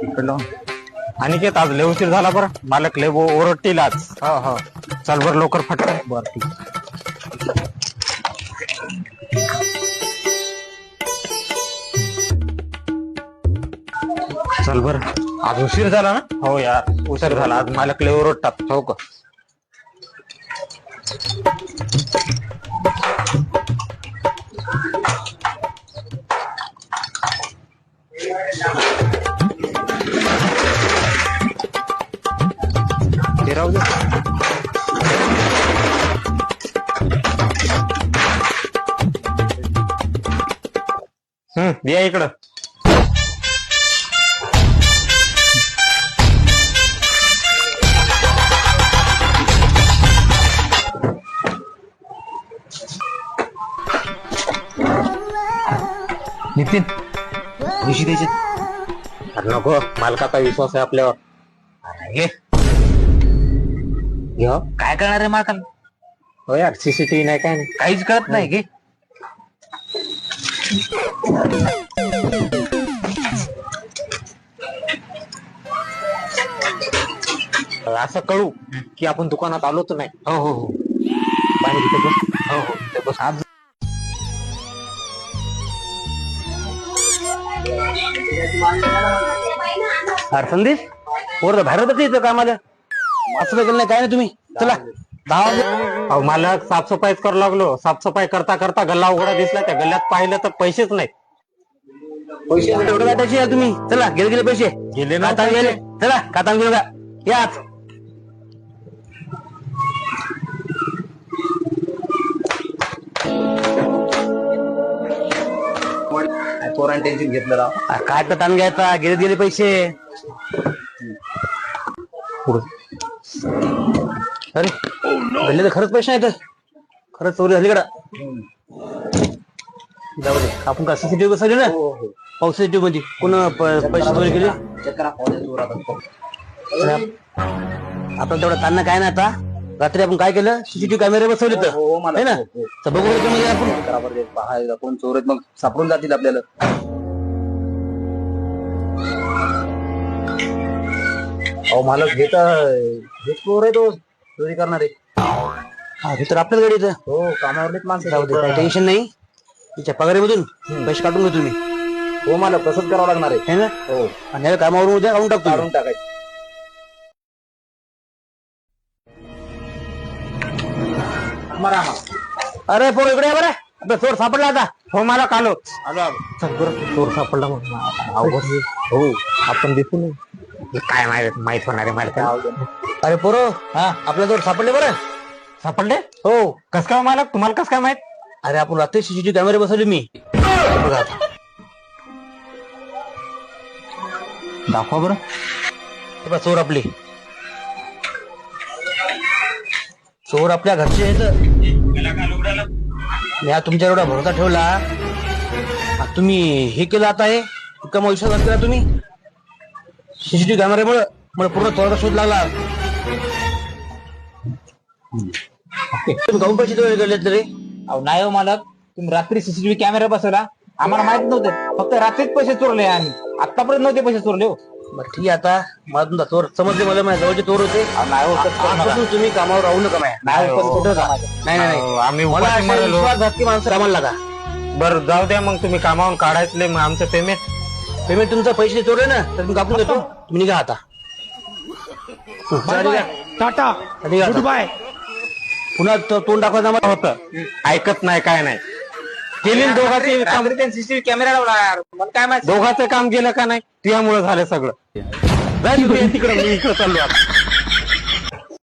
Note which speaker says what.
Speaker 1: इकडलं अनिकेत आज लय उशीर झाला बरं. मालक लय ओरडतील आज.
Speaker 2: हो हो
Speaker 1: चल बरं लवकर फटकन.
Speaker 2: बर ठीक.
Speaker 1: चल बर. आज उशीर झाला ना. हो यार उशीर झाला आज. मालक लय ओरडतात.
Speaker 2: हो का.
Speaker 1: ते राहू दे. द्या इकडं.
Speaker 2: नितीन पैसे द्यायचे.
Speaker 1: अरे नको, मालकाचा विश्वास आहे आपल्यावर.
Speaker 2: घे
Speaker 1: घ्या.
Speaker 2: काय करणार आहे मालकाला.
Speaker 1: हो यार सीसीटीव्ही नाही काय नाही.
Speaker 2: काहीच कळत नाही. घे
Speaker 1: असं कळू की आपण दुकानात आलोच नाही.
Speaker 2: हो हो हो
Speaker 1: बाहेर इथे बस.
Speaker 2: हो हो ते बस. आज अरे संदेश वर बाहेर येतं कामाला. असं केलं नाही काय नाही तुम्ही. चला 10 वाजले.
Speaker 1: अहो मालक साफसफाईच करू लागलो. साफसफाई करता करता गल्ला उघडा दिसला. त्या गल्ल्यात पाहिलं तर पैसेच नाहीत.
Speaker 2: पैसे एवढं काय त्याचे तुम्ही. चला गेले गेले पैसे
Speaker 1: गेले ना
Speaker 2: खाता गेले. चला खाता गेले का याच.
Speaker 3: पोरांनी टेन्शन घेतलं राव.
Speaker 2: काय तर ताण घ्यायचा. गेले गेले पैसे. अरे गल्ले तर खरंच पैसे नाहीत. खरंच चोरी झाली कडा. जाऊ दे. आपण का सीसीटीव्ही बसवली ना. पाऊस सीसीटीव्ही मध्ये कोण पैसे चोरी केले. आपण तेवढा ताण काय ना. आता रात्री आपण काय केलं सीसीटीव्ही कॅमेरे बसवले तर है ना. तर बघू आपण
Speaker 3: कोण चोर आहेत मग सापडून जातील आपल्याला.
Speaker 2: अहो मालक हे चोर आहे. तो चोरी करणारे. हे तर आपल्याच गाडीचं.
Speaker 3: हो कामावरलेच माणसं.
Speaker 2: जाऊ दे काही टेन्शन नाही. तिच्या पगारीमधून पैसे काढून घे तुम्ही.
Speaker 3: हो मला तसंच करावं लागणार आहे.
Speaker 2: है ना.
Speaker 3: हो
Speaker 2: आणि याला कामावरून उद्या काढून टाकतो.
Speaker 3: काढून टाकायचं.
Speaker 2: अरे पोर इकडे बरं. आपला चोर सापडला आता.
Speaker 1: हो मालक आलो.
Speaker 3: आलो
Speaker 1: चल बरं. चोर सापडला म्हणून अवघड आहे. हो आपण दिसू नये. काय माहित होणार आहे मालकाला.
Speaker 2: अरे पोरो हा आपल्या चोर सापडले बरं.
Speaker 1: सापडले.
Speaker 2: हो
Speaker 1: कस काय मालक. तुम्हाला कस काय माहित.
Speaker 2: अरे आपण रात्री सीसीटीव्ही कॅमेरे बसवले मी. बघा आता.
Speaker 1: दाखवा बरं.
Speaker 2: हे बघ, चोर आपले. चोर आपल्या घरचे आहेत. या तुमच्या एवढा भरोसा ठेवला. आता तुम्ही हे केलं. आता हे इतका मग विश्वास केला तुम्ही सीसीटीव्ही कॅमेऱ्यामुळे. मला पूर्ण चोराचा शोध लागला. तुम्ही काहून पैसे चोरी केले तरी.
Speaker 3: अहो नाही हो मालक. तुम्ही रात्री सीसीटीव्ही कॅमेरा बसवला. आम्हाला माहित नव्हतं. फक्त रात्रीच पैसे चोरले आम्ही. आतापर्यंत नव्हते पैसे चोरले हो.
Speaker 2: बरं ठीक आहे. आता मला तुमचा चोर समजले. मला माझ्या जवळचे चोर होते.
Speaker 3: नाही हो तसं करू नका.
Speaker 2: आजपासून तुम्ही कामावर राहू नका.
Speaker 3: नाही हो, तसं कुठं जा.
Speaker 2: नाही नाही
Speaker 1: हो,
Speaker 2: नाही.
Speaker 1: आम्ही
Speaker 2: मला
Speaker 1: उपाशी
Speaker 2: अशा
Speaker 1: मरलो.
Speaker 2: विश्वासघातकी माणसं कामाला लागा.
Speaker 1: बरं जाऊ द्या मग. तुम्ही कामावून काढायचले मग आमचं पेमेंट.
Speaker 2: पेमेंट तुमचं पैसे चोरले ना तर तुम्ही कापून देतो. तुम्ही निघा आता.
Speaker 1: टाटा
Speaker 2: निघा आता.
Speaker 1: बाय.
Speaker 2: पुन्हा तोंड दाखवायचं आम्हाला.
Speaker 1: होतं ऐकत नाही काय नाही. केली दोघांचे काम.
Speaker 3: सीसीटीव्ही कॅमेरा लावणार. मला काय माहिती.
Speaker 1: दोघांचं काम गेलं का नाही. तुझ्यामुळे झालं सगळं. तिकडे मी इकडे चाललो आता.